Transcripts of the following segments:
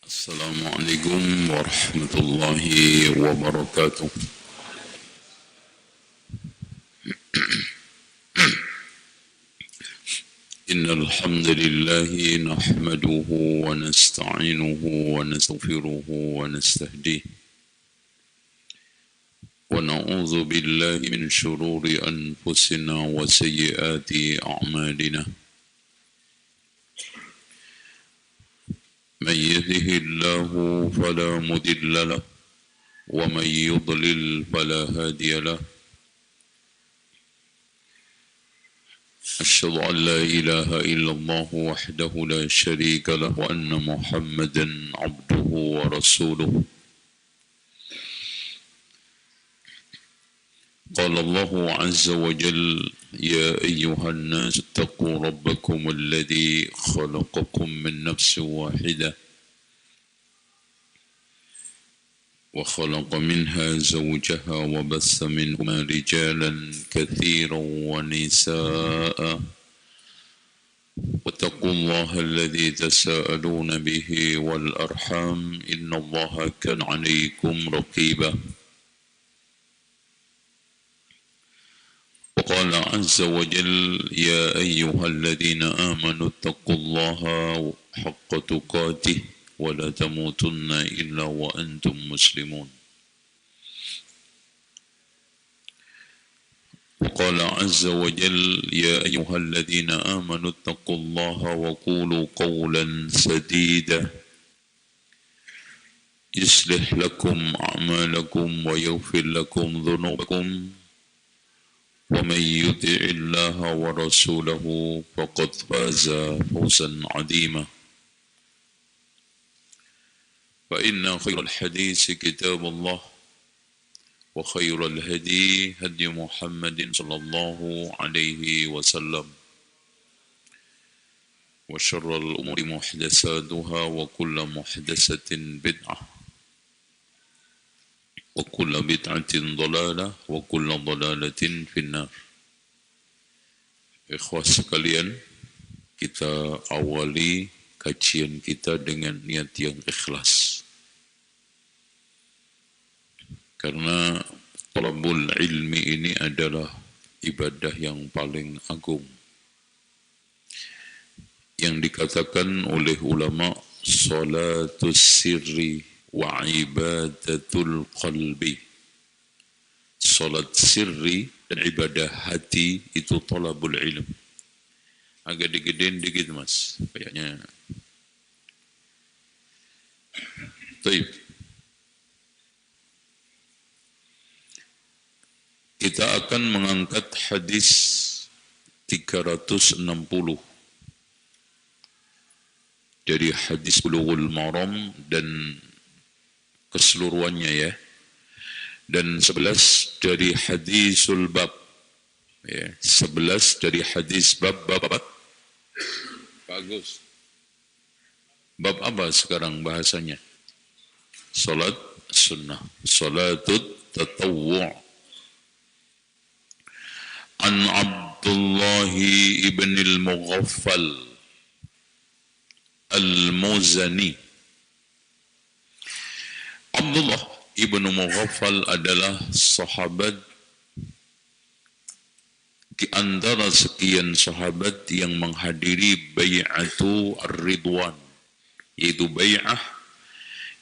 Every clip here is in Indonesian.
السلام عليكم ورحمة الله وبركاته. إن الحمد لله نحمده ونستعينه ونستغفره ونستهديه ونعوذ بالله من شرور أنفسنا وسيئات أعمالنا. من يهده الله فلا مضل له ومن يضلل فلا هادي له. أشهد أن لا إله إلا الله وحده لا شريك له وأن محمدا عبده ورسوله. قال الله عز وجل: يا أيها الناس اتقوا ربكم الذي خلقكم من نفس واحدة وخلق منها زوجها وبث منهما رجالا كثيرا ونساء واتقوا الله الذي تساءلون به والأرحام إن الله كان عليكم رقيبا. وقال عز وجل: يا أيها الذين آمنوا اتقوا الله حق تقاته ولا تموتن إلا وأنتم مسلمون. وقال عز وجل: يا أيها الذين آمنوا اتقوا الله وقولوا قولا سديدا يصلح لكم أعمالكم ويغفر لكم ذنوبكم ومن يطع الله ورسوله فقد فاز فوزا عظيما. فإن خير الحديث كتاب الله وخير الهدي هدي محمد صلى الله عليه وسلم وشر الأمور محدثاتها وكل محدثة بدعة وكل بدعة ضلالة وكل ضلالة في النار. Ikhwah sekalian, kita awali kajian kita dengan niat yang ikhlas. Karena talabul ilmi ini adalah ibadah yang paling agung. Yang dikatakan oleh ulama, salatus sirri wa ibadatul qalbi. Salat sirri dan ibadah hati itu talabul ilm. Agak digedein dikit mas, kayaknya. Baik. Kita akan mengangkat hadis 360 dari hadis Bulughul Maram dan keseluruhannya ya. Dan 11 dari hadisul bab. Ya, 11 dari hadis bab. Bagus. Bab apa sekarang bahasanya? Salat sunnah. Salatut tatawwu'. An Abdullah ibn al-Mughaffal al-Muzani. Abdullah ibn Mughaffal adalah sahabat di antara sekian sahabat yang menghadiri bai'atu ar-ridwan, yaitu bai'ah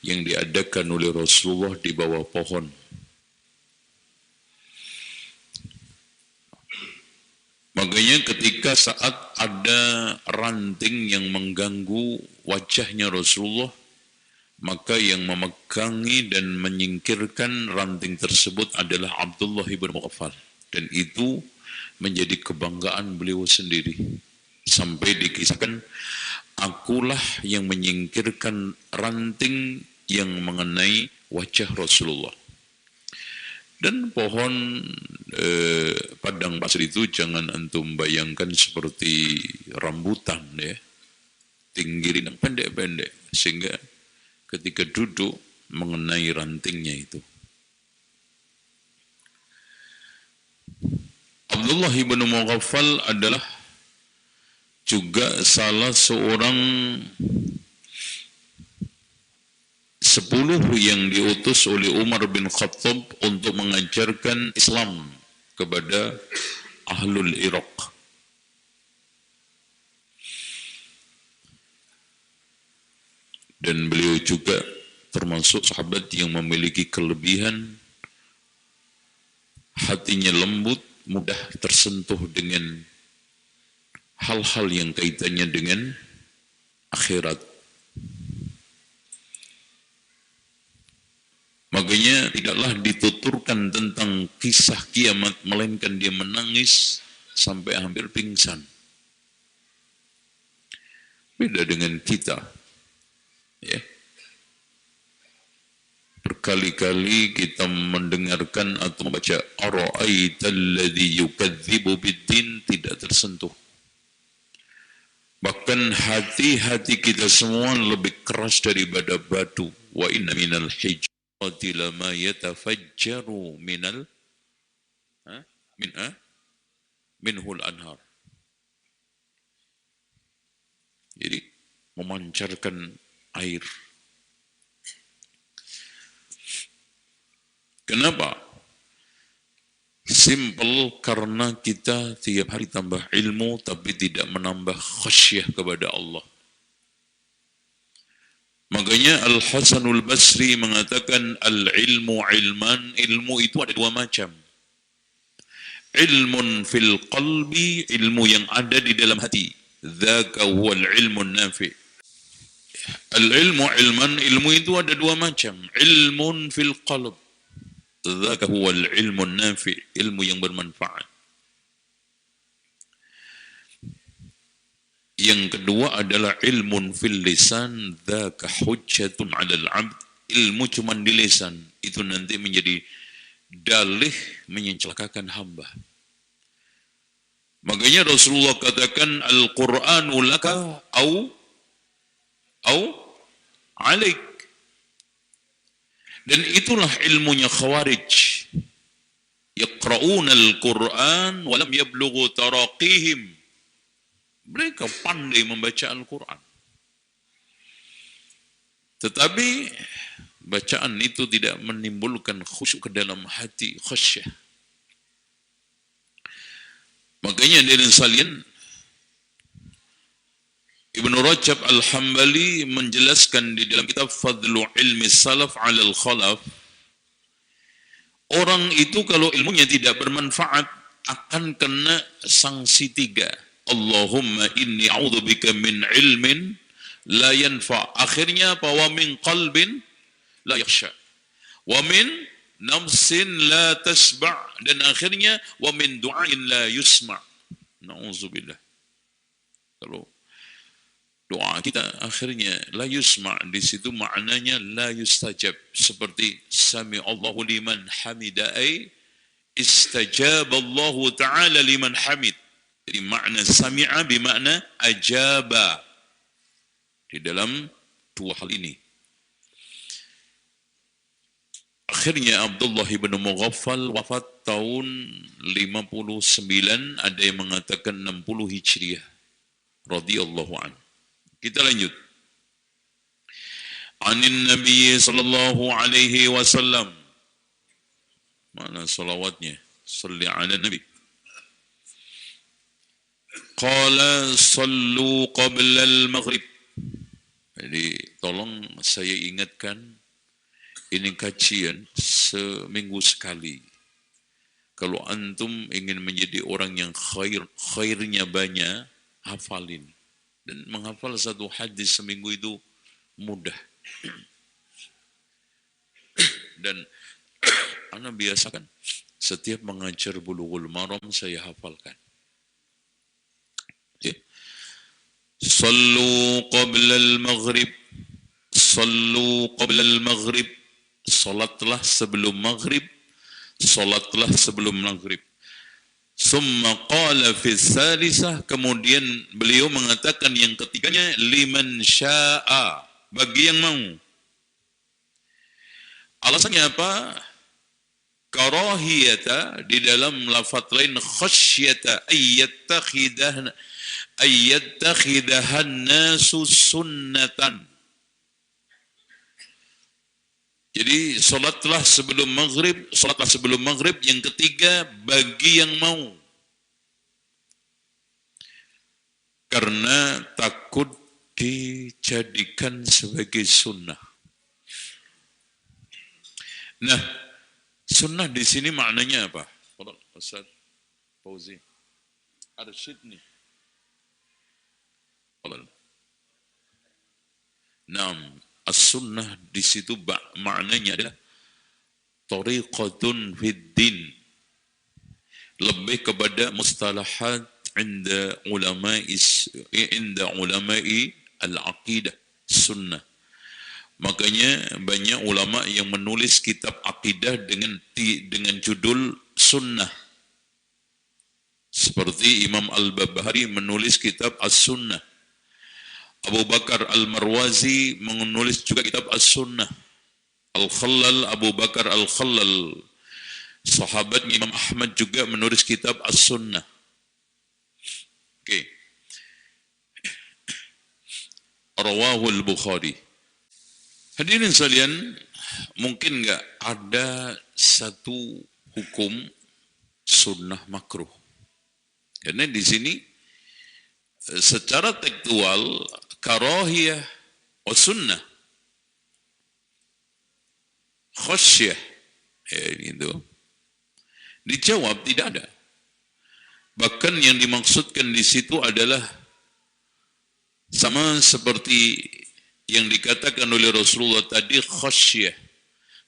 yang diadakan oleh Rasulullah di bawah pohon. Makanya ketika saat ada ranting yang mengganggu wajahnya Rasulullah, maka yang memegangi dan menyingkirkan ranting tersebut adalah Abdullah ibn Mughaffal. Dan itu menjadi kebanggaan beliau sendiri. Sampai dikisahkan, akulah yang menyingkirkan ranting yang mengenai wajah Rasulullah. Dan pohon padang pasir itu jangan antum bayangkan seperti rambutan ya, tinggi dan pendek-pendek, sehingga ketika duduk mengenai rantingnya itu. Abdullah ibn Mughaffal adalah juga salah seorang 10 yang diutus oleh Umar bin Khattab untuk mengajarkan Islam kepada Ahlul Iraq. Dan beliau juga termasuk sahabat yang memiliki kelebihan hatinya lembut, mudah tersentuh dengan hal-hal yang kaitannya dengan akhirat. Makanya tidaklah dituturkan tentang kisah kiamat, melainkan dia menangis sampai hampir pingsan. Beda dengan kita. Ya. Berkali-kali kita mendengarkan atau membaca ara'aital ladzi yukadzibu biddin, tidak tersentuh. Bahkan hati-hati kita semua lebih keras daripada batu. Wa inna minal hijarati lama yatafajjaru minhul anhar. Jadi memancarkan air. Kenapa? Simple, karena kita tiap hari tambah ilmu tapi tidak menambah khasyah kepada Allah. Makanya Al-Hasanul Basri mengatakan al-ilmu ilman, ilmu itu ada dua macam. Ilmun fil qalbi, ilmu yang ada di dalam hati. Dzaka huwal ilmun nafi'. Al-ilmu ilman, ilmu itu ada dua macam. Ilmun fil qalb, dzaka huwal ilmun nafi', ilmu yang bermanfaat. Yang kedua adalah ilmun fil lisan, dzaka hujjatun 'alal 'abd, ilmu cuma di lisan, itu nanti menjadi dalih mencelakakan hamba. Makanya Rasulullah katakan al-Qur'anu laka au alaik. Dan itulah ilmunya Khawarij. Yaqra'una al-Qur'an wa lam yablughu taraqihim. Mereka pandai membaca Al-Quran. Tetapi bacaan itu tidak menimbulkan khusyuk ke dalam hati, khasyah. Makanya dari salian Ibnu Rajab Al-Hambali menjelaskan di dalam kitab Fadlu Ilmi Salaf 'alal Khalaf, orang itu kalau ilmunya tidak bermanfaat akan kena sanksi 3. Allahumma inni a'udzubika min ilmin la yanfa. Akhirnya apa? Wa min qalbin la yakhsha. Wa min nafsin la tasba'. Dan akhirnya wa min du'ain la yusma'. Na'udzubillah. Kalau doa kita akhirnya la yusma', di situ maknanya la yustajab. Seperti sami Allahu liman hamida, ay istajab Allahu ta'ala liman hamid. Jadi makna sami'a bermakna ajaba di dalam dua hal ini. Akhirnya Abdullah bin Mughaffal wafat tahun 59, ada yang mengatakan 60 Hijriah, radhiyallahu anhu. Kita lanjut. Anin Nabi sallallahu alaihi wasallam. Mana salawatnya? Salli ala Nabi. Qala sallu qabla al-maghrib. Jadi tolong saya ingatkan, ini kajian seminggu sekali. Kalau antum ingin menjadi orang yang khairnya banyak, hafalin. Dan menghafal satu hadis seminggu itu mudah. Dan ana biasakan setiap mengajar Bulughul Maram saya hafalkan. Sallu qabla al-maghrib. Sallu qabla al-maghrib. Salatlah sebelum maghrib. Salatlah sebelum maghrib. Summa qala fi salisah. Kemudian beliau mengatakan yang ketiganya, liman sya'a, bagi yang mau. Alasannya apa? Karahiyata, di dalam lafaz lain khasyata ayyattakhidahan nasu sunnatan. Jadi sholatlah sebelum maghrib yang ketiga bagi yang mau. Karena takut dijadikan sebagai sunnah. Nah, sunnah di sini maknanya apa? Ustaz Fauzi, arsyidni. Nah, as-sunnah di situ maknanya adalah tariqatun fid din. Lebih kepada mustalahat inda ulama'i al-aqidah sunnah. Makanya banyak ulama yang menulis kitab akidah dengan judul sunnah. Seperti Imam Al-Barbahari menulis kitab As-Sunnah. Abu Bakar Al-Marwazi menulis juga kitab As-Sunnah. Al-Khallal, Abu Bakar Al-Khallal, sahabat Imam Ahmad juga menulis kitab As-Sunnah. Oke. Rawahul Bukhari. Hadirin sekalian, mungkin enggak ada satu hukum sunnah makruh. Karena di sini secara tekstual karahiyah wa sunnah khasyah itu dijawab tidak ada. Bahkan yang dimaksudkan di situ adalah sama seperti yang dikatakan oleh Rasulullah tadi khasyah.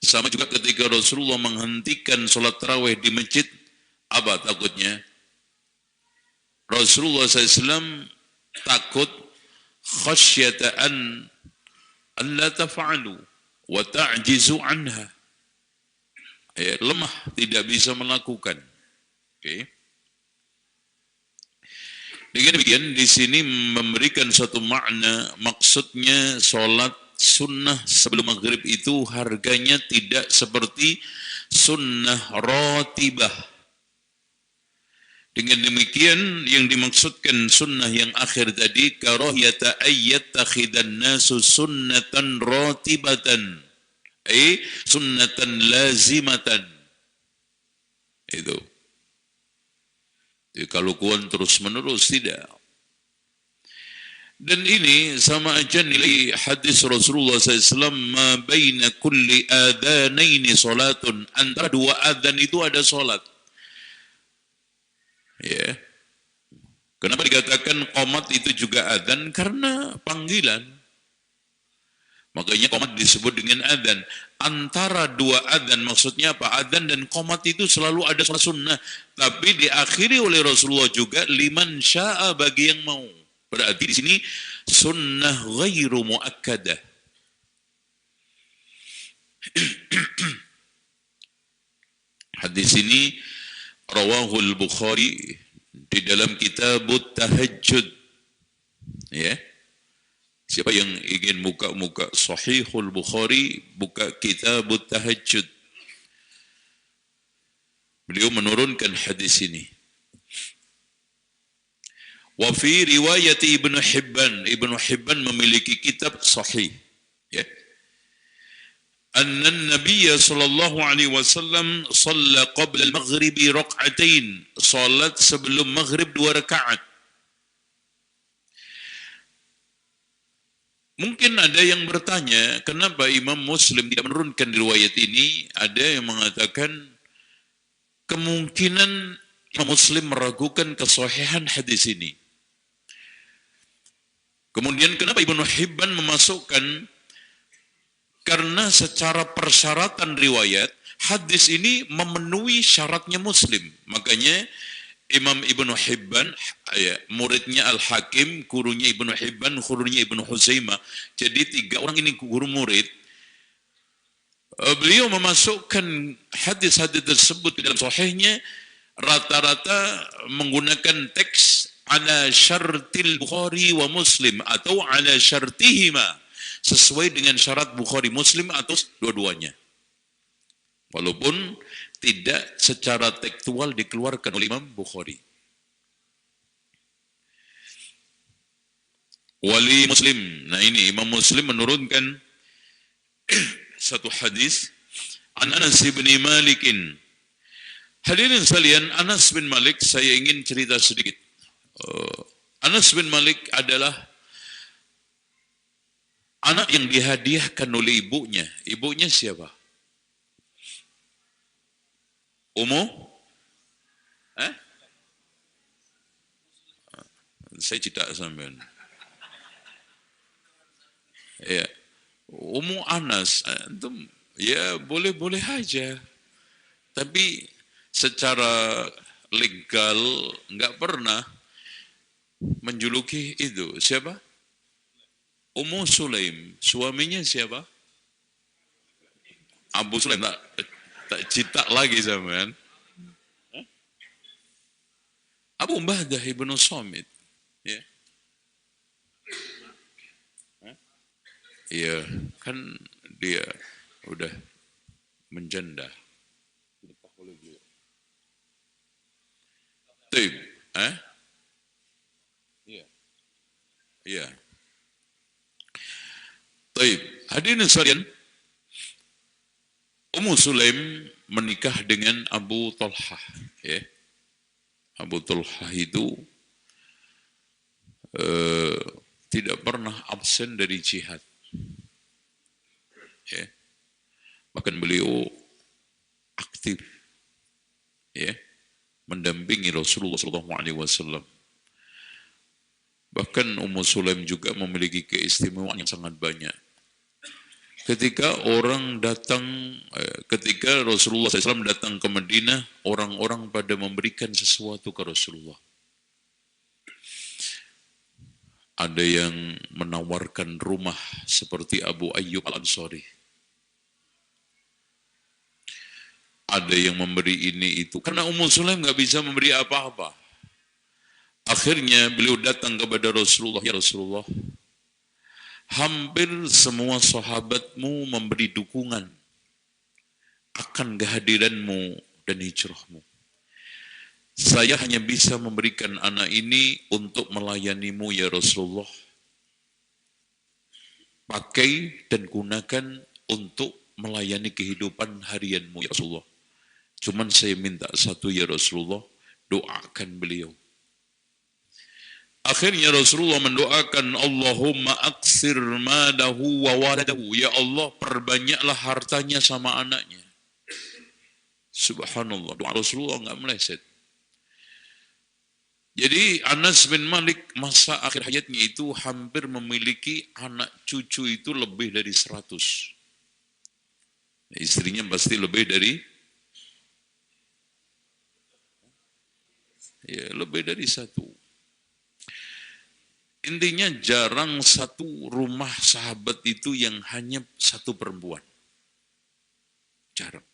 Sama juga ketika Rasulullah menghentikan sholat tarawih di masjid, apa takutnya? Rasulullah SAW takut khasyata an la taf'alu wa ta'jizu anha. Lemah, tidak bisa melakukan. Oke. Dengan demikian di sini memberikan satu makna, maksudnya sholat sunnah sebelum maghrib itu harganya tidak seperti sunnah ratibah. Dengan demikian yang dimaksudkan sunnah yang akhir tadi karahiyata ayyattakhidan nasu sunnatan ratibatan, sunnatan lazimatan. Itu. Jadi kalau kuan terus menerus tidak. Dan ini sama aja nilai hadis Rasulullah SAW, ma baina kulli adhanaini salatun, antara dua adzan itu ada salat. Ya. Kenapa dikatakan qomat itu juga adzan? Karena panggilan. Makanya qomat disebut dengan adzan. Antara dua adzan maksudnya apa? Adzan dan qomat itu selalu ada salat sunnah. Tapi diakhiri oleh Rasulullah juga liman sya'a, bagi yang mau. Berarti di sini sunnah ghairu muakkadah. Hadis ini rawahul Bukhari di dalam kitabut tahajjud. Ya. Siapa yang ingin buka Sahihul Bukhari, buka kitabut tahajjud. Beliau menurunkan hadis ini. Wa fi riwayat Ibnu Hibban memiliki kitab sahih. Ya. Anna Nabiy sallallahu alaihi wasallam shalla qabla al-maghribi rak'atain. Salat sebelum maghrib 2 rakaat. Mungkin ada yang bertanya, kenapa Imam Muslim tidak menurunkan riwayat ini? Ada yang mengatakan kemungkinan Imam Muslim meragukan kesahihan hadis ini. Kemudian kenapa Ibnu Hibban memasukkan? Karena secara persyaratan riwayat, hadis ini memenuhi syaratnya Muslim. Makanya Imam Ibnu Hibban, muridnya Al-Hakim, gurunya Ibnu Hibban, gurunya Ibnu Huzaimah. Jadi 3 orang ini guru murid. Beliau memasukkan hadis-hadis tersebut di dalam sahihnya rata-rata menggunakan teks ala syartil Bukhari wa Muslim atau ala syartihima, sesuai dengan syarat Bukhari Muslim atau dua-duanya. Walaupun tidak secara tekstual dikeluarkan oleh Imam Bukhari. Wali Muslim. Nah ini Imam Muslim menurunkan satu hadis an Anas bin Malikin. Hadirin sekalian, Anas bin Malik, saya ingin cerita sedikit. Anas bin Malik adalah anak yang dihadiahkan oleh ibunya. Ibunya siapa? Ummu? Saya cerita sampean. Ya, Ummu Anas, antum ya boleh-boleh aja. Tapi secara legal nggak pernah menjuluki itu. Siapa? Ummu Sulaim. Suaminya siapa? Abu Sulaim. Tak cita lagi sampean. Abu Ubaidah ibnu Samit. Ya. Iya, kan dia udah menjanda. Taib, Iya. Iya. Taib. Hadirin sekalian, Ummu Sulaim menikah dengan Abu Talhah. Ya. Abu Talhah itu tidak pernah absen dari jihad. Ya. Bahkan beliau aktif, ya, mendampingi Rasulullah SAW. Bahkan Ummu Sulaim juga memiliki keistimewaan yang sangat banyak. Ketika Rasulullah SAW datang ke Madinah, orang-orang pada memberikan sesuatu ke Rasulullah. Ada yang menawarkan rumah seperti Abu Ayyub Al-Ansari. Ada yang memberi ini itu. Karena Ummu Sulaim nggak bisa memberi apa-apa. Akhirnya beliau datang kepada Rasulullah, ya Rasulullah, hampir semua sahabatmu memberi dukungan akan kehadiranmu dan hijrahmu. Saya hanya bisa memberikan anak ini untuk melayanimu ya Rasulullah. Pakai dan gunakan untuk melayani kehidupan harianmu ya Rasulullah. Cuman saya minta satu ya Rasulullah, doakan beliau. Akhirnya Rasulullah mendoakan, Allahumma aksir madahu wa waladahu. Ya Allah, perbanyaklah hartanya sama anaknya. Subhanallah, doa Rasulullah enggak meleset. Jadi Anas bin Malik masa akhir hayatnya itu hampir memiliki anak cucu itu lebih dari 100. Istrinya pasti lebih dari lebih dari 1. Intinya jarang satu rumah sahabat itu yang hanya 1 perempuan. Jarang.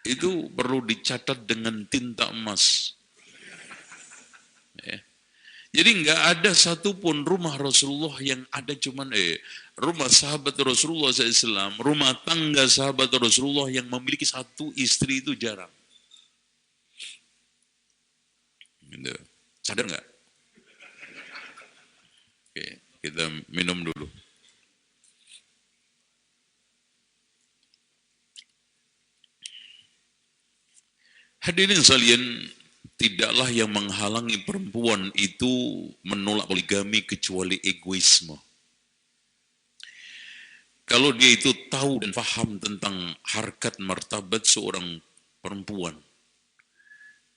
Itu perlu dicatat dengan tinta emas. Ya. Jadi nggak ada satupun rumah Rasulullah yang ada cuman rumah sahabat Rasulullah SAW, rumah tangga sahabat Rasulullah yang memiliki 1 istri itu jarang. Gitu. Sadar nggak? Oke, kita minum dulu. Hadirin sekalian, tidaklah yang menghalangi perempuan itu menolak poligami kecuali egoisme. Kalau dia itu tahu dan paham tentang harkat martabat seorang perempuan,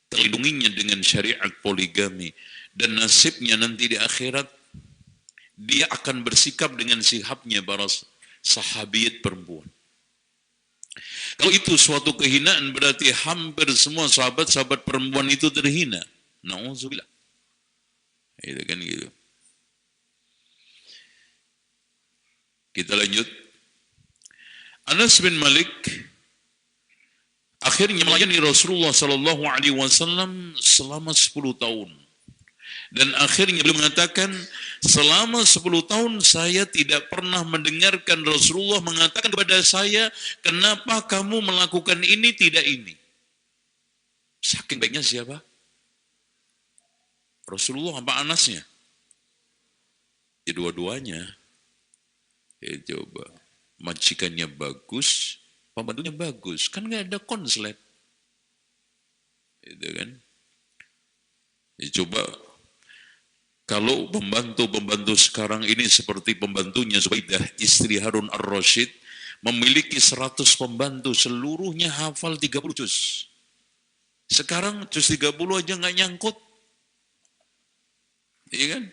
terlindunginya dengan syariat poligami, dan nasibnya nanti di akhirat, dia akan bersikap dengan sikapnya para sahabiat perempuan. Kalau itu suatu kehinaan, berarti hampir semua sahabat-sahabat perempuan itu terhina. Na'udzubillah. Itu kan gitu. Kita lanjut. Anas bin Malik akhirnya melayani Rasulullah SAW selama 10 tahun. Dan akhirnya beliau mengatakan, selama 10 tahun saya tidak pernah mendengarkan Rasulullah mengatakan kepada saya, kenapa kamu melakukan ini, tidak ini. Saking baiknya siapa? Rasulullah apa Anasnya? Ya dua-duanya. Coba. Majikannya bagus, pembantunya bagus. Kan nggak ada konslet. Gitu kan. Ya, coba kalau pembantu-pembantu sekarang ini seperti pembantunya Zubaidah, istri Harun ar-Rasyid, memiliki 100 pembantu, seluruhnya hafal 30 juz. Sekarang juz 30 aja nggak nyangkut. Iya kan?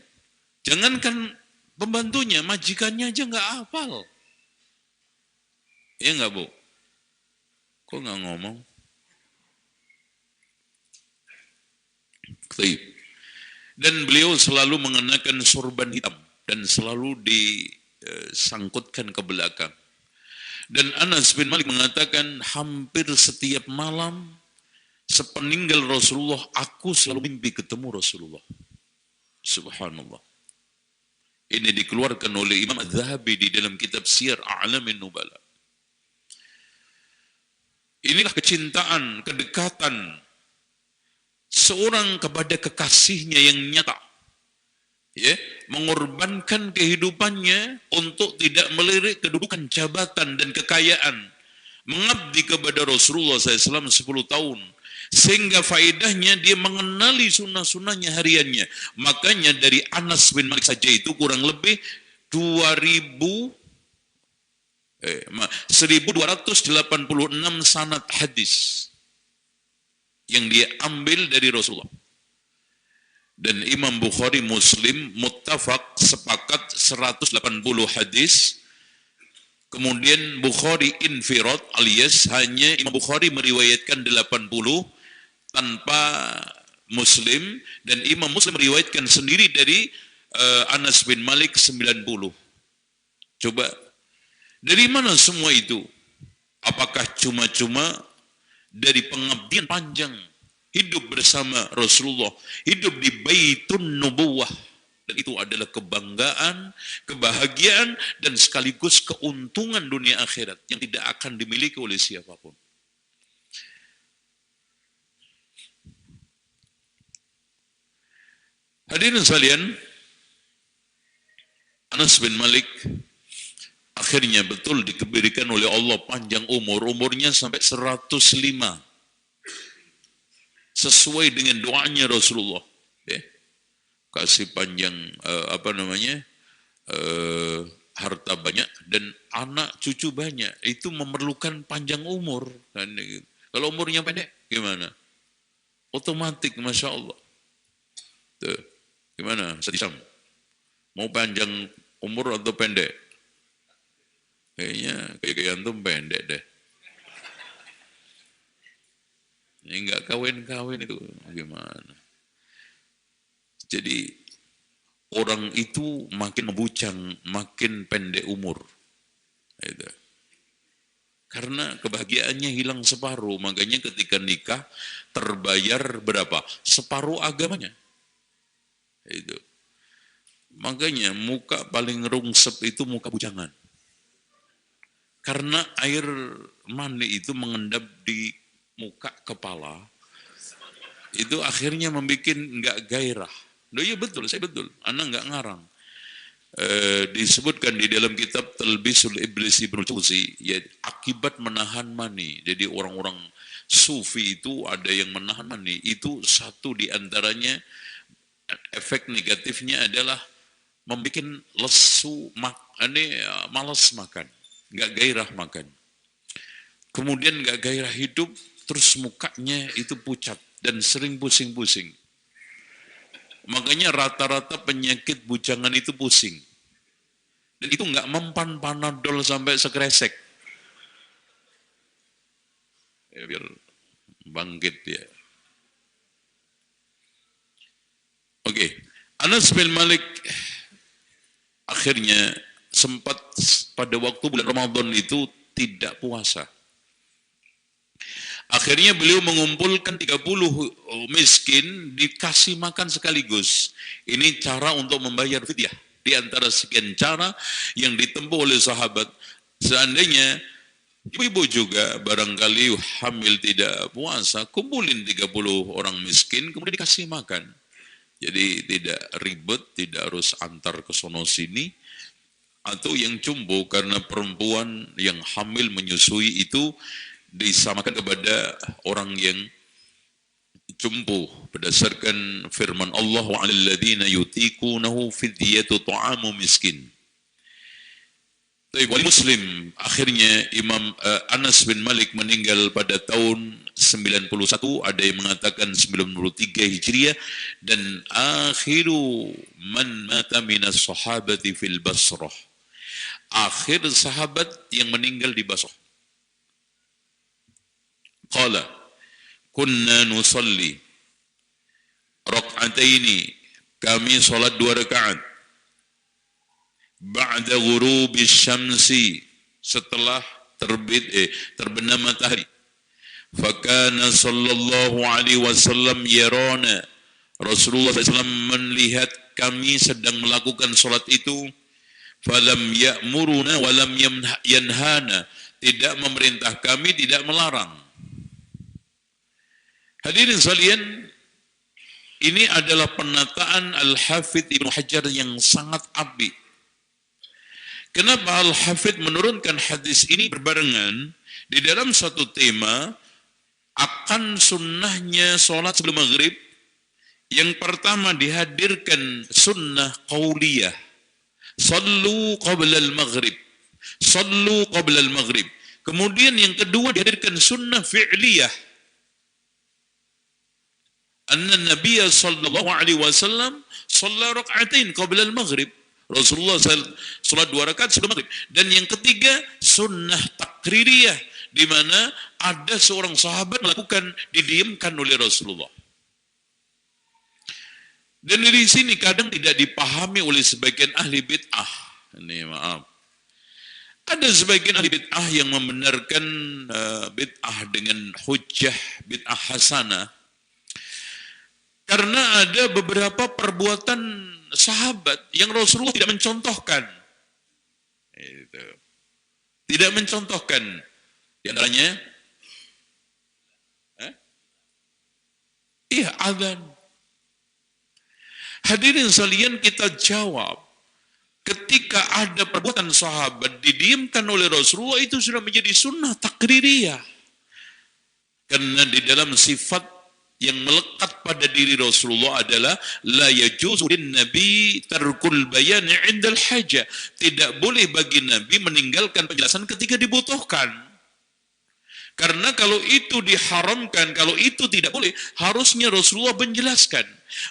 Jangankan pembantunya, majikannya aja nggak hafal. Iya nggak, Bu? Kok nggak ngomong? Baik. Dan beliau selalu mengenakan sorban hitam dan selalu disangkutkan ke belakang. Dan Anas bin Malik mengatakan hampir setiap malam sepeninggal Rasulullah aku selalu mimpi ketemu Rasulullah. Subhanallah. Ini dikeluarkan oleh Imam Az-Zahabi di dalam kitab Siyar A'lamin Nubala. Inilah kecintaan, kedekatan seorang kepada kekasihnya yang nyata. Ya, mengorbankan kehidupannya untuk tidak melirik kedudukan jabatan dan kekayaan. Mengabdi kepada Rasulullah SAW 10 tahun. Sehingga faedahnya dia mengenali sunnah-sunnahnya hariannya. Makanya dari Anas bin Malik saja itu kurang lebih 1286 sanad hadis yang dia ambil dari Rasulullah. Dan Imam Bukhari Muslim muttafaq sepakat 180 hadis. Kemudian Bukhari infirad alias hanya Imam Bukhari meriwayatkan 80 tanpa Muslim, dan Imam Muslim meriwayatkan sendiri dari Anas bin Malik 90. Coba, dari mana semua itu? Apakah cuma-cuma dari pengabdian panjang, hidup bersama Rasulullah, hidup di Baitun Nubuwah, dan itu adalah kebanggaan, kebahagiaan, dan sekaligus keuntungan dunia akhirat yang tidak akan dimiliki oleh siapapun. Hadirin sekalian, Anas bin Malik akhirnya betul diberikan oleh Allah panjang umur, umurnya sampai 105. Sesuai dengan doanya Rasulullah, ya. Kasih panjang harta banyak dan anak cucu banyak, itu memerlukan panjang umur kan. Kalau umurnya pendek gimana? Otomatis, masya Allah. Tuh, gimana? Sedisam, mau panjang umur atau pendek? Kayaknya kayak antum pendek deh. Ini nggak kawin-kawin itu gimana? Jadi orang itu makin membujang, makin pendek umur. Itu. Karena kebahagiaannya hilang separuh, makanya ketika nikah terbayar berapa? Separuh agamanya. Itu. Makanya muka paling rungsep itu muka bujangan. Karena air mani itu mengendap di muka kepala, itu akhirnya membuat nggak gairah. Loh iya betul, saya betul, anak nggak ngarang. Disebutkan di dalam kitab Talbisul Iblis Ibnu Jauzi, ya, akibat menahan mani. Jadi orang-orang sufi itu ada yang menahan mani, itu satu di antaranya efek negatifnya adalah membuat lesu, malas makan, nggak gairah makan. Kemudian nggak gairah hidup, terus mukanya itu pucat dan sering pusing-pusing. Makanya rata-rata penyakit bujangan itu pusing. Dan itu nggak mempan Panadol sampai sekresek. Ya, biar bangkit ya. Oke, Anas bin Malik akhirnya sempat pada waktu bulan Ramadan itu tidak puasa. Akhirnya beliau mengumpulkan 30 miskin, dikasih makan sekaligus. Ini cara untuk membayar fidyah. Di antara sekian cara yang ditempuh oleh sahabat. Seandainya ibu-ibu juga barangkali hamil tidak puasa, kumpulin 30 orang miskin, kemudian dikasih makan. Jadi tidak ribet, tidak harus antar ke sono sini. atau yang jumbo, karena perempuan yang hamil menyusui itu disamakan kepada orang yang jumbo berdasarkan firman Allah, wa 'alal ladzina yutiqunahu fidyatu ta'amu miskin. Wali Muslim, akhirnya Imam Anas bin Malik meninggal pada tahun 91, ada yang mengatakan 93 Hijriah, dan akhiru man mata minas sahabati fil Basrah, akhir sahabat yang meninggal di Basrah. Qala kunna nusalli rak'ataini, kami salat 2 rakaat, ba'da ghurubi syamsi, setelah terbenam matahari. Fakana sallallahu alaihi wasallam yarana, Rasulullah SAW melihat kami sedang melakukan salat itu. Falam ya'muruna walam yanhana, tidak memerintah kami, tidak melarang. Hadirin sekalian, ini adalah penataan Al-Hafidh Ibnu Hajar yang sangat apik. Kenapa Al-Hafidh menurunkan hadis ini berbarengan di dalam satu tema akan sunnahnya sholat sebelum maghrib? Yang pertama dihadirkan sunnah qauliyah, sallu qabla al-maghrib, sallu qabla al-maghrib. Kemudian yang kedua dihadirkan sunnah fi'liyah, anna Nabiya sallallahu alaihi wasallam shalla rak'atain qabla al-maghrib, Rasulullah salat 2 rakaat sebelum maghrib. Dan yang ketiga sunnah takririyah, di mana ada seorang sahabat melakukan, didiamkan oleh Rasulullah. Dan dari sini kadang tidak dipahami oleh sebagian ahli bid'ah. Ini maaf. Ada sebagian ahli bid'ah yang membenarkan bid'ah dengan hujjah bid'ah hasanah. Karena ada beberapa perbuatan sahabat yang Rasulullah tidak mencontohkan. Tidak mencontohkan. Di antaranya, azan. Hadirin sekalian, kita jawab, ketika ada perbuatan sahabat didiamkan oleh Rasulullah, itu sudah menjadi sunnah takririyah. Karena di dalam sifat yang melekat pada diri Rasulullah adalah la yajuzu lin nabi tarkul bayan 'indal haja. Tidak boleh bagi Nabi meninggalkan penjelasan ketika dibutuhkan. Karena kalau itu diharamkan, kalau itu tidak boleh, harusnya Rasulullah menjelaskan.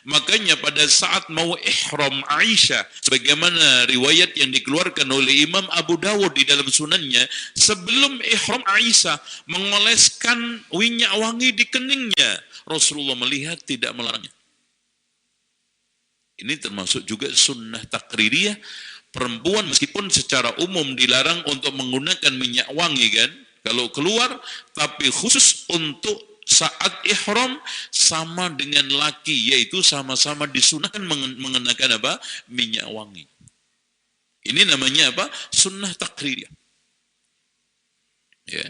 Makanya pada saat mau ihram Aisyah, sebagaimana riwayat yang dikeluarkan oleh Imam Abu Dawud di dalam sunannya, sebelum ihram Aisyah mengoleskan minyak wangi di keningnya, Rasulullah melihat, tidak melarangnya. Ini termasuk juga sunnah takririyah. Perempuan meskipun secara umum dilarang untuk menggunakan minyak wangi kan, kalau keluar, tapi khusus untuk saat ihram sama dengan laki, yaitu sama-sama disunahkan mengenakan apa? Minyak wangi. Ini namanya apa? Sunnah takririyah. Ya.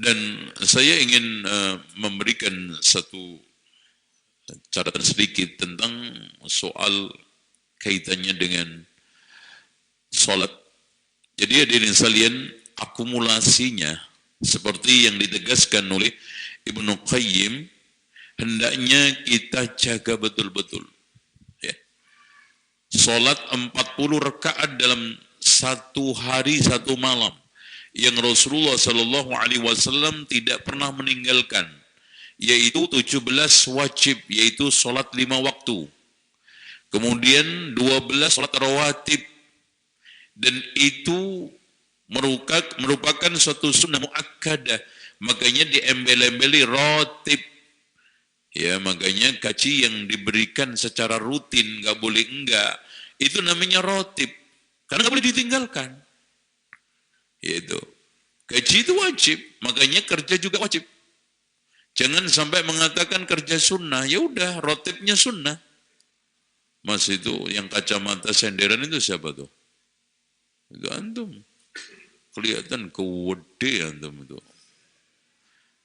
Dan saya ingin memberikan satu catatan sedikit tentang soal kaitannya dengan sholat. Jadi hadirin sekalian, akumulasinya seperti yang ditegaskan oleh Ibnu Qayyim, hendaknya kita jaga betul-betul. Ya. Sholat 40 rakaat dalam satu hari satu malam yang Rasulullah Shallallahu Alaihi Wasallam tidak pernah meninggalkan, yaitu 17 wajib, yaitu sholat 5 waktu, kemudian 12 sholat rawatib, dan itu merupakan suatu sunnah muakkadah, makanya diembel-embeli rotib. Ya, makanya gaji yang diberikan secara rutin, nggak boleh enggak, itu namanya rotib, karena nggak boleh ditinggalkan. Yaitu gaji itu wajib, makanya kerja juga wajib. Jangan sampai mengatakan kerja sunnah, ya udah rotibnya sunnah. Mas itu yang kacamata senderan itu siapa tuh? Itu antum. kelihatan kewede antum itu.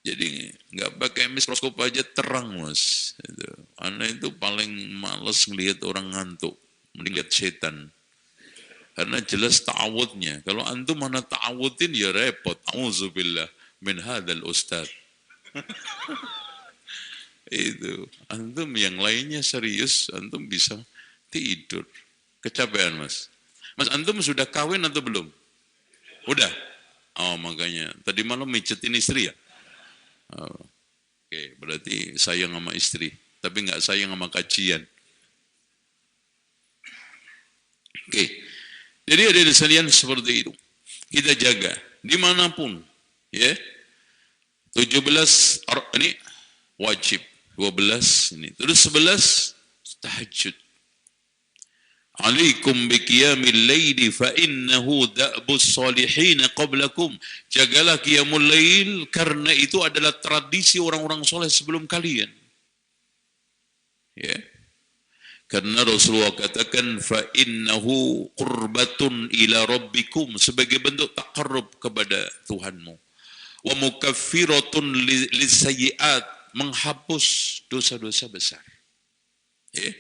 Jadi nggak pakai mikroskop aja terang mas. Itu. Anak itu paling males ngelihat orang ngantuk, mending lihat setan. Karena jelas ta'awudnya. Kalau antum mana ta'awudin ya repot. Auzubillah min hadzal ustad. Itu antum yang lainnya serius, antum bisa tidur. Kecapean mas. Mas antum sudah kawin atau belum? Udah. Oh makanya tadi malam mijetin istri ya. Oh, oke, berarti sayang sama istri, tapi nggak sayang sama kajian. Oke, jadi ada sekalian seperti itu. Kita jaga dimanapun, ya. 17 ini wajib, 12 ini, terus 11 tahajud. Alaikum biqiyamil laili fa innahu da'bus salihin qablakum. Jagalah qiyamul lail karena itu adalah tradisi orang-orang soleh sebelum kalian. Ya. Karena Rasulullah katakan fa innahu qurbatun ila rabbikum sebagai bentuk taqarrub kepada Tuhanmu. Wa mukaffiratun lisayyi'at menghapus dosa-dosa besar. Ya.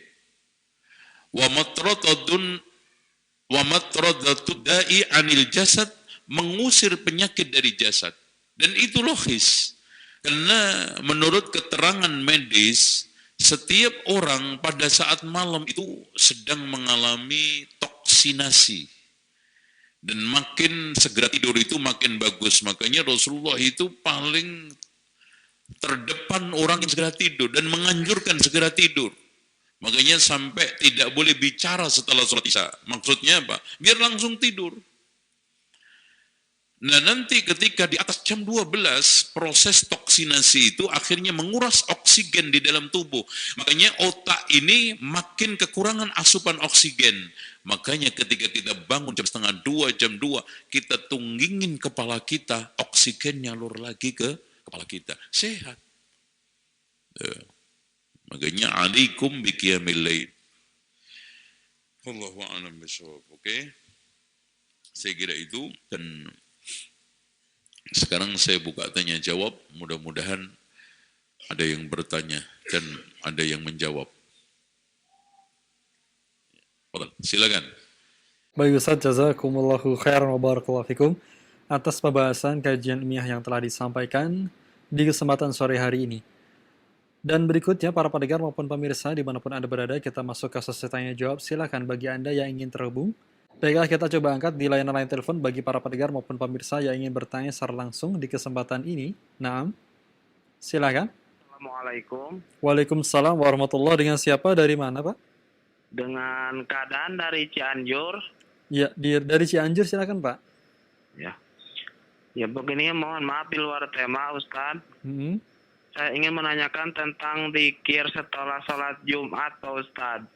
Wa matradatud da'i anil jasad mengusir penyakit dari jasad. Dan itu logis. Karena menurut keterangan medis, setiap orang pada saat malam itu sedang mengalami toksinasi. Dan makin segera tidur itu makin bagus. Makanya Rasulullah itu paling terdepan orang yang segera tidur dan menganjurkan segera tidur. Makanya sampai tidak boleh bicara setelah sholat isya. Maksudnya apa? Biar langsung tidur. Nah nanti ketika di atas jam 12, proses toksinasi itu akhirnya menguras oksigen di dalam tubuh. Makanya otak ini makin kekurangan asupan oksigen. Makanya ketika kita bangun jam 1:30, jam 2, kita tunggingin kepala kita, oksigen nyalur lagi ke kepala kita. Sehat. Makanya alaikum biqiyamil lail. Wallahu a'lam bishawab. Oke. Saya kira itu dan sekarang saya buka tanya jawab, mudah-mudahan ada yang bertanya dan ada yang menjawab. Silakan. Baik Ustaz, jazakumullahu khairan wa barakallahu fikum atas pembahasan kajian ilmiah yang telah disampaikan di kesempatan sore hari ini. Dan berikutnya, para pendengar maupun pemirsa, dimanapun Anda berada, kita masuk ke sesi tanya jawab. Silakan bagi Anda yang ingin terhubung. Baiklah, kita coba angkat di layanan line telepon bagi para pendengar maupun pemirsa yang ingin bertanya secara langsung di kesempatan ini. Naam, silakan. Assalamualaikum. Waalaikumsalam warahmatullahi. Dengan siapa? Dari mana, Pak? Dengan keadaan dari Cianjur. Ya, dari Cianjur, silakan, Pak. Ya begini, mohon maaf di luar tema, Ustadz. Saya ingin menanyakan tentang dzikir setelah sholat Jumat, Pak Ustadz.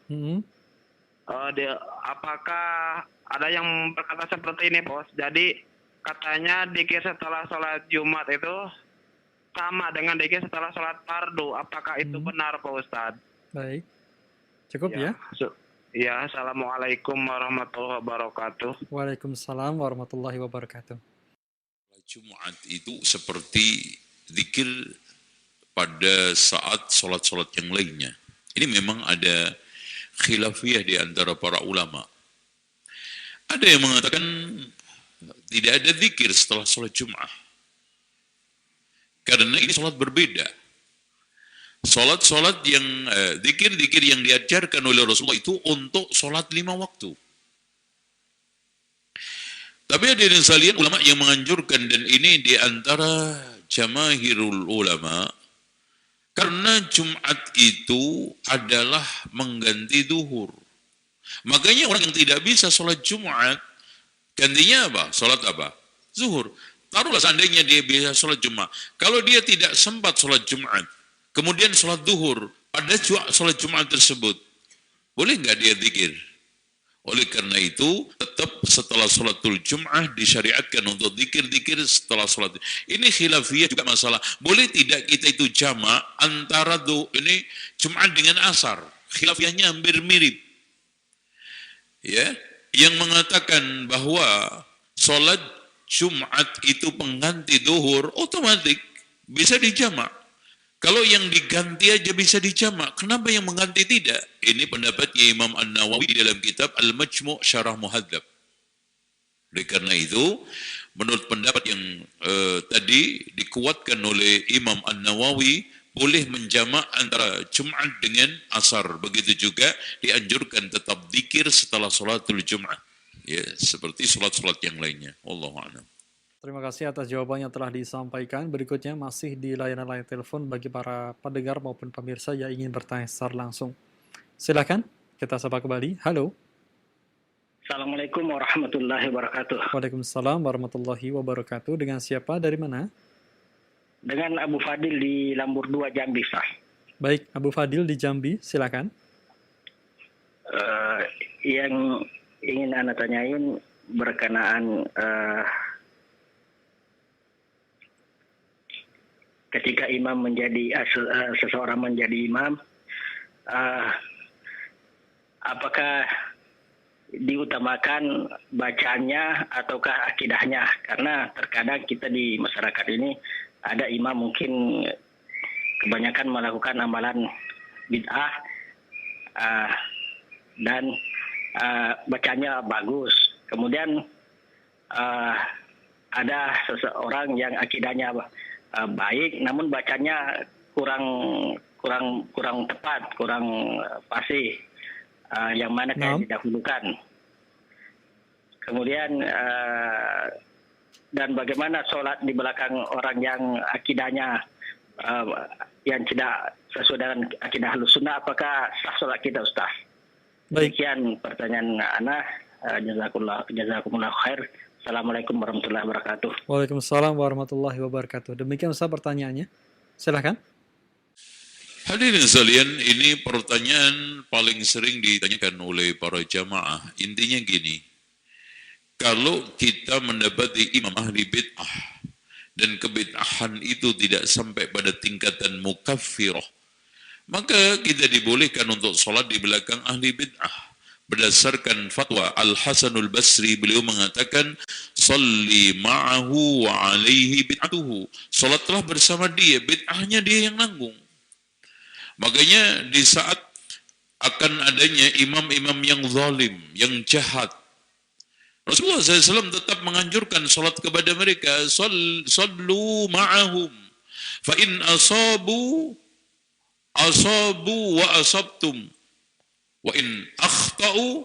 Apakah ada yang berkata seperti ini, Bos? Jadi katanya dzikir setelah sholat Jumat itu sama dengan dzikir setelah sholat fardu. Apakah itu benar, Pak Ustadz? Baik, cukup ya? Ya, assalamualaikum warahmatullahi wabarakatuh. Waalaikumsalam warahmatullahi wabarakatuh. Jumat itu seperti dzikir pada saat sholat-sholat yang lainnya. Ini memang ada khilafiyah di antara para ulama. Ada yang mengatakan tidak ada dzikir setelah sholat Jum'ah. Karena ini sholat berbeda. Sholat-sholat yang, dzikir-dzikir yang diajarkan oleh Rasulullah itu untuk sholat 5 waktu. Tapi ada yang sekalian ulama yang menganjurkan, dan ini di antara jamaahirul ulama, karena Jumat itu adalah mengganti duhur. Makanya orang yang tidak bisa sholat Jumat, gantinya apa? Sholat apa? Zuhur. Taruhlah seandainya dia bisa sholat Jumat. Kalau dia tidak sempat sholat Jumat, kemudian sholat duhur, pada sholat Jumat tersebut, boleh nggak dia zikir? Oleh karena itu, tetap setelah sholatul Jum'ah disyariatkan untuk zikir-zikir setelah sholat. Ini khilafiyah juga masalah. Boleh tidak kita itu jamak antara ini Jum'ah dengan Asar? Khilafiyahnya hampir mirip. Ya, yang mengatakan bahwa sholat Jumat itu pengganti duhur, otomatis bisa dijamak. Kalau yang diganti aja bisa dijamak, kenapa yang mengganti tidak? Ini pendapatnya Imam An-Nawawi di dalam kitab Al-Majmu' Syarah Muhadzab. Oleh karena itu, menurut pendapat yang tadi dikuatkan oleh Imam An-Nawawi, boleh menjamak antara Jumat dengan Asar. Begitu juga dianjurkan tetap zikir setelah sholatul Jumat. Ya, seperti sholat-sholat yang lainnya. Wallahu a'lam. Terima kasih atas jawaban yang telah disampaikan. Berikutnya masih di layanan line telepon bagi para pendengar maupun pemirsa yang ingin bertanya secara langsung. Silakan, kita sapa kembali. Halo. Assalamualaikum warahmatullahi wabarakatuh. Waalaikumsalam warahmatullahi wabarakatuh. Dengan siapa? Dari mana? Dengan Abu Fadil di Lambur 2 Jambi, Pak. Baik, Abu Fadil di Jambi, silakan. Yang ingin Anda tanyain berkenaan ketika imam menjadi seseorang menjadi imam, apakah diutamakan bacaannya ataukah akidahnya? Karena terkadang kita di masyarakat ini ada imam mungkin kebanyakan melakukan amalan bid'ah dan bacanya bagus. Kemudian ada seseorang yang akidahnya baik, namun bacanya kurang tepat, kurang fasih. Yang mana yang didahulukan. Kemudian dan bagaimana sholat di belakang orang yang akidahnya yang tidak sesuai dengan akidah Ahlussunnah, apakah sah sholat kita, Ustaz? Baik. Demikian pertanyaan Ana. Jazakumullah khair. Assalamualaikum warahmatullahi wabarakatuh. Waalaikumsalam warahmatullahi wabarakatuh. Demikian Ustaz pertanyaannya. Silakan. Hadirin sekalian, ini pertanyaan paling sering ditanyakan oleh para jamaah. Intinya gini, kalau kita mendapati imam ahli bid'ah dan kebid'ahan itu tidak sampai pada tingkatan mukaffirah, maka kita dibolehkan untuk sholat di belakang ahli bid'ah. Berdasarkan fatwa Al-Hasanul Basri, beliau mengatakan, "Salli ma'ahu wa alaihi bid'atuhu." Sholatlah bersama dia, bid'ahnya dia yang nanggung. Makanya di saat akan adanya imam-imam yang zalim, yang jahat, Rasulullah SAW tetap menganjurkan salat kepada mereka, sallu ma'ahum, fa in asabu wa asabtum, wa in akhta'u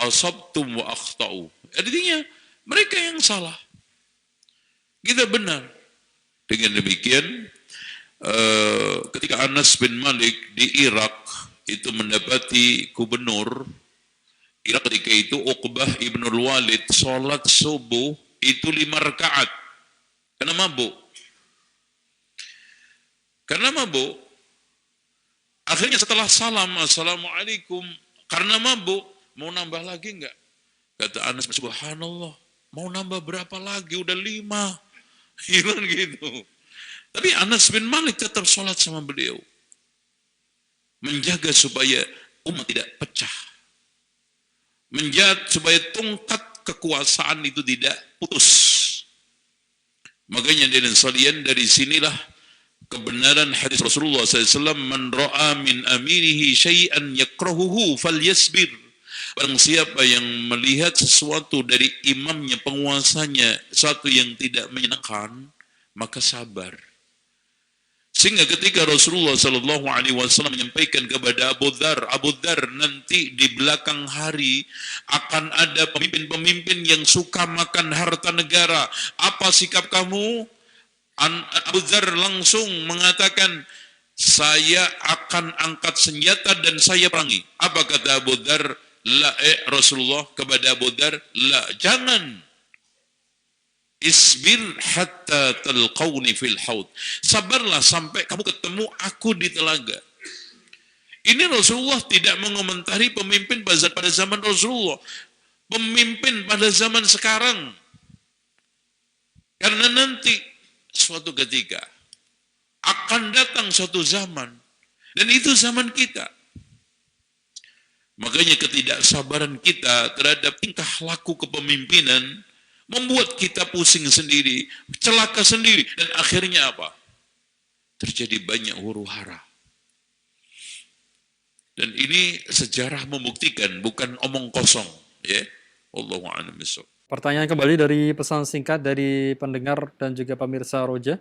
asabtum wa akhta'u. Artinya mereka yang salah, kita benar. Dengan demikian, ketika Anas bin Malik di Irak itu mendapati gubernur Irak ketika itu Uqbah ibnul Walid sholat subuh itu 5 rakaat karena mabuk. Akhirnya setelah salam, assalamualaikum, karena mabuk, mau nambah lagi enggak? Kata Anas, subhanallah, mau nambah berapa lagi? Udah 5. Hilang gitu. Tapi Anas bin Malik tetap sholat sama beliau. Menjaga supaya umat tidak pecah. Menjaga supaya tongkat kekuasaan itu tidak putus. Makanya dari sinilah kebenaran hadis Rasulullah SAW, "Man ra'a min amirihi syai'an yakrahuhu falyasbir." Barang siapa yang melihat sesuatu dari imamnya, penguasanya, sesuatu yang tidak menyenangkan, maka sabar. Sehingga ketika Rasulullah SAW menyampaikan kepada Abu Dzar, nanti di belakang hari akan ada pemimpin-pemimpin yang suka makan harta negara. Apa sikap kamu? Abu Dzar langsung mengatakan, saya akan angkat senjata dan saya perangi. Apa kata Abu Dzar? La, Rasulullah kepada Abu Dzar, la, jangan. Isbir hatta talqawni fil haud. Sabarlah sampai kamu ketemu aku di telaga. Ini Rasulullah tidak mengomentari pemimpin pada zaman Rasulullah. Pemimpin pada zaman sekarang. Karena nanti suatu ketika akan datang suatu zaman. Dan itu zaman kita. Makanya ketidaksabaran kita terhadap tingkah laku kepemimpinan membuat kita pusing sendiri, celaka sendiri, dan akhirnya apa? Terjadi banyak huru-hara. Dan ini sejarah membuktikan, bukan omong kosong, ya. Allahu a'lam bishawab. Pertanyaan kembali dari pesan singkat dari pendengar dan juga pemirsa Roja.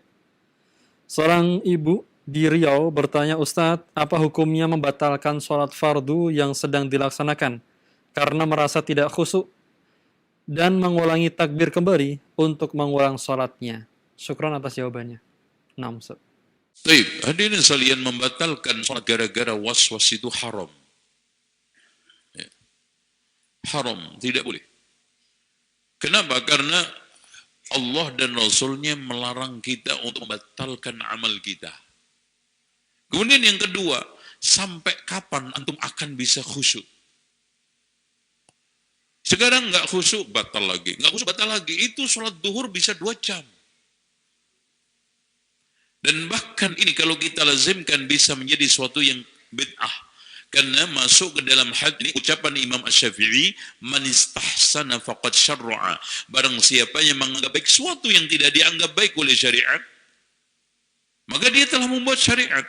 Seorang ibu di Riau bertanya, Ustadz, apa hukumnya membatalkan sholat fardu yang sedang dilaksanakan karena merasa tidak khusyuk dan mengulangi takbir kembali untuk mengulang sholatnya? Syukran atas jawabannya. Nah, Ustadz. Baik, hadirin sekalian, membatalkan sholat gara-gara was-was itu haram. Ya. Haram, tidak boleh. Kenapa? Karena Allah dan Rasulnya melarang kita untuk membatalkan amal kita. Kemudian yang kedua, sampai kapan antum akan bisa khusyuk? Sekarang nggak khusyuk, batal lagi. Nggak khusyuk, batal lagi. Itu sholat duhur bisa 2 jam. Dan bahkan ini kalau kita lazimkan bisa menjadi suatu yang bid'ah. Karena masuk ke dalam hadis ini ucapan Imam Asy-Syafi'i, man istahsana faqad syarra'a. Barang siapa yang menganggap baik sesuatu yang tidak dianggap baik oleh syariat, maka dia telah membuat syariat.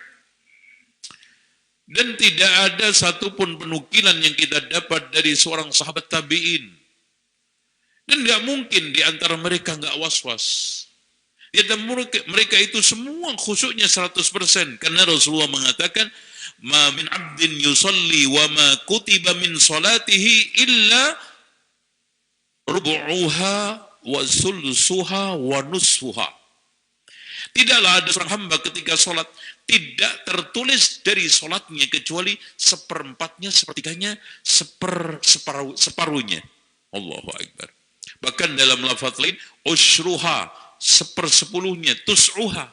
Dan tidak ada satupun penukilan yang kita dapat dari seorang sahabat tabi'in. Dan nggak mungkin di antara mereka nggak was-was. Di antara mereka itu semua khusyuknya 100%. Karena Rasulullah mengatakan, ma min abdin yusalli wa ma kutiba min salatihi illa rubu'uha wa sulsuha wa nusfuha. Tidaklah ada seorang hamba ketika sholat tidak tertulis dari sholatnya kecuali seperempatnya, sepertiganya, separuhnya. Allahu Akbar. Bahkan dalam lafaz lain, usyruha, 1/10-nya, tus'uha.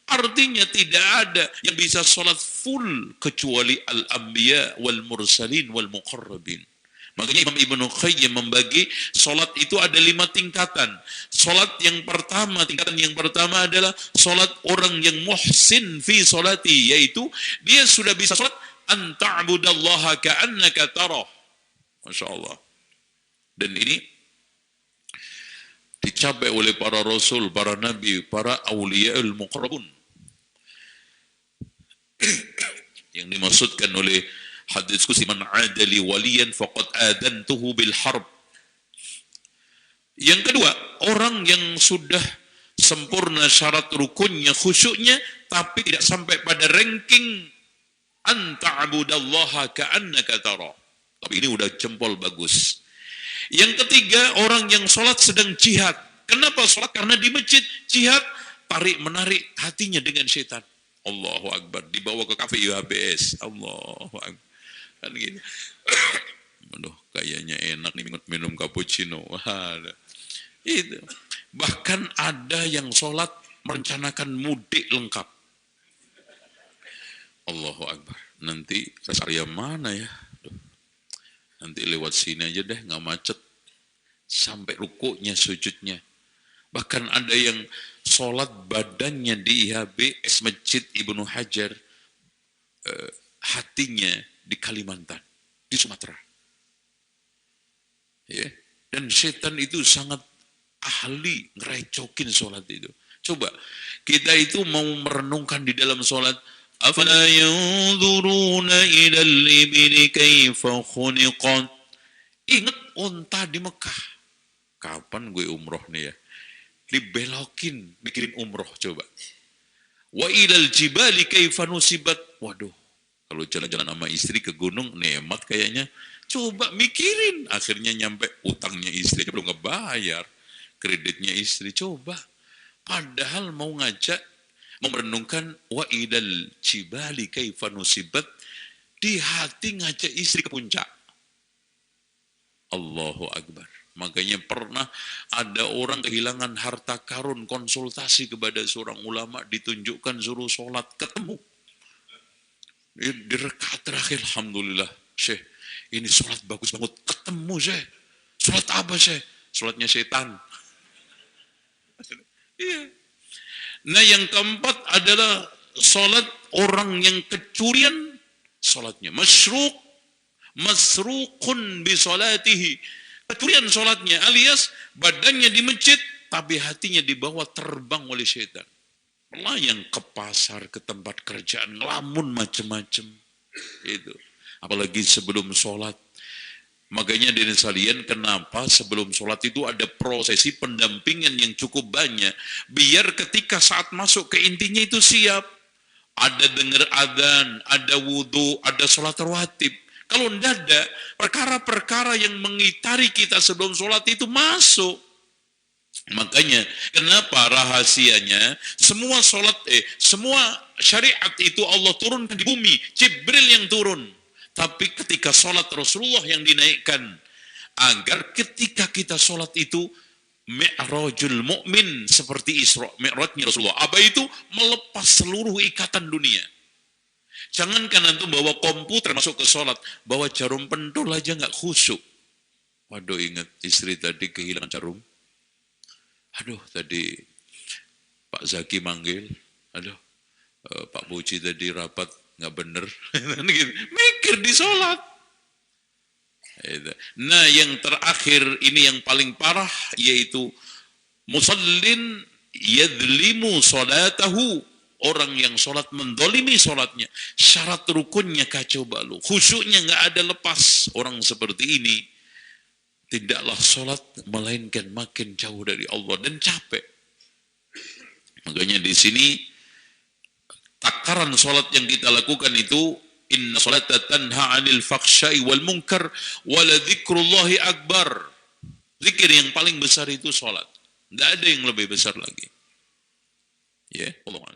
Artinya tidak ada yang bisa sholat full kecuali al-anbiya wal mursalin wal muqarrabin. Makanya Imam Ibnu Qayyim membagi sholat itu ada 5 tingkatan. Sholat yang pertama, tingkatan yang pertama adalah sholat orang yang muhsin fi sholati, yaitu dia sudah bisa sholat an ta'budallaha ka'annaka tarah. Masya Allah. Dan ini dicapai oleh para rasul, para nabi, para awliyaul muqarrabun. Yang dimaksudkan oleh hadis qudsi, man 'adali waliyan faqad adantuhu bil harb. Yang kedua, orang yang sudah sempurna syarat rukunnya, khusyuknya, tapi tidak sampai pada ranking an ta'budallaha ka'annaka tara. Tapi ini udah jempol bagus. Yang ketiga, orang yang sholat sedang jihad. Kenapa sholat? Karena di masjid jihad, tarik menarik hatinya dengan setan. Allahu Akbar. Dibawa ke kafe UHBS. Allahu Akbar. Kan gitu. Aduh, kayaknya enak nih minum cappuccino. Wah, itu. Bahkan ada yang sholat merencanakan mudik lengkap. Allahu Akbar. Nanti rest area mana ya? Aduh. Nanti lewat sini aja deh, nggak macet. Sampai rukuknya, sujudnya. Bahkan ada yang sholat badannya di IHBS Masjid Ibnu Hajar, hatinya di Kalimantan, di Sumatera. Ya. Dan setan itu sangat ahli ngerecokin sholat itu. Coba, kita itu mau merenungkan di dalam sholat, afala yanzuruna ilal ibili kaifa khuniqat. Ingat unta di Mekah. Kapan gue umroh nih ya? Dibelokin, bikin umroh coba. Wa ilal jibali kaifa nusibat. Waduh, kalau jalan-jalan sama istri ke gunung, nikmat kayaknya. Coba mikirin, akhirnya nyampe utangnya istri, belum ngebayar. Kreditnya istri, coba. Padahal mau ngajak, mau merenungkan, wa ilal jibali kaifa nusibat. Di hati ngajak istri ke puncak. Allahu Akbar. Makanya pernah ada orang kehilangan harta karun, konsultasi kepada seorang ulama, ditunjukkan suruh sholat, ketemu. Di rakaat terakhir, alhamdulillah, Syekh, ini sholat bagus banget, ketemu Syekh. Sholat apa Syekh? Sholatnya setan. Iya. Nah yang keempat adalah sholat orang yang kecurian sholatnya. Masruqun bi sholatihi. Kecurian sholatnya, alias badannya di masjid, tapi hatinya dibawa terbang oleh syaitan. Melayang ke pasar, ke tempat kerjaan, ngelamun macam-macam. Itu. Apalagi sebelum sholat. Makanya dari sekalian, kenapa sebelum sholat itu ada prosesi pendampingan yang cukup banyak. Biar ketika saat masuk ke intinya itu siap. Ada dengar adzan, ada wudhu, ada sholat rawatib. Kalau tidak ada, perkara-perkara yang mengitari kita sebelum sholat itu masuk. Makanya, kenapa rahasianya, semua semua syariat itu Allah turunkan di bumi, Jibril yang turun. Tapi ketika sholat Rasulullah yang dinaikkan, agar ketika kita sholat itu, mi'rajul mu'min, seperti Isra, mi'rajnya Rasulullah. Apa itu? Melepas seluruh ikatan dunia. Jangankan antum bawa komputer masuk ke sholat, bawa jarum pentul aja nggak khusyuk. Waduh, ingat istri tadi kehilangan jarum. Aduh, tadi Pak Zaki manggil. Aduh, Pak Puji tadi rapat nggak bener. Mikir di sholat. Nah, yang terakhir ini yang paling parah, yaitu musallin yadlimu sholatahu. Orang yang sholat mendolimi sholatnya, syarat rukunnya kacau balau, khusyuknya nggak ada lepas. Orang seperti ini tidaklah sholat melainkan makin jauh dari Allah dan capek. Makanya di sini takaran sholat yang kita lakukan itu, inna sholata tanha 'anil fakhsya'i wal munkar wa la dzikrullahi akbar. Zikir yang paling besar itu sholat. Tidak ada yang lebih besar lagi. Ya, Allah.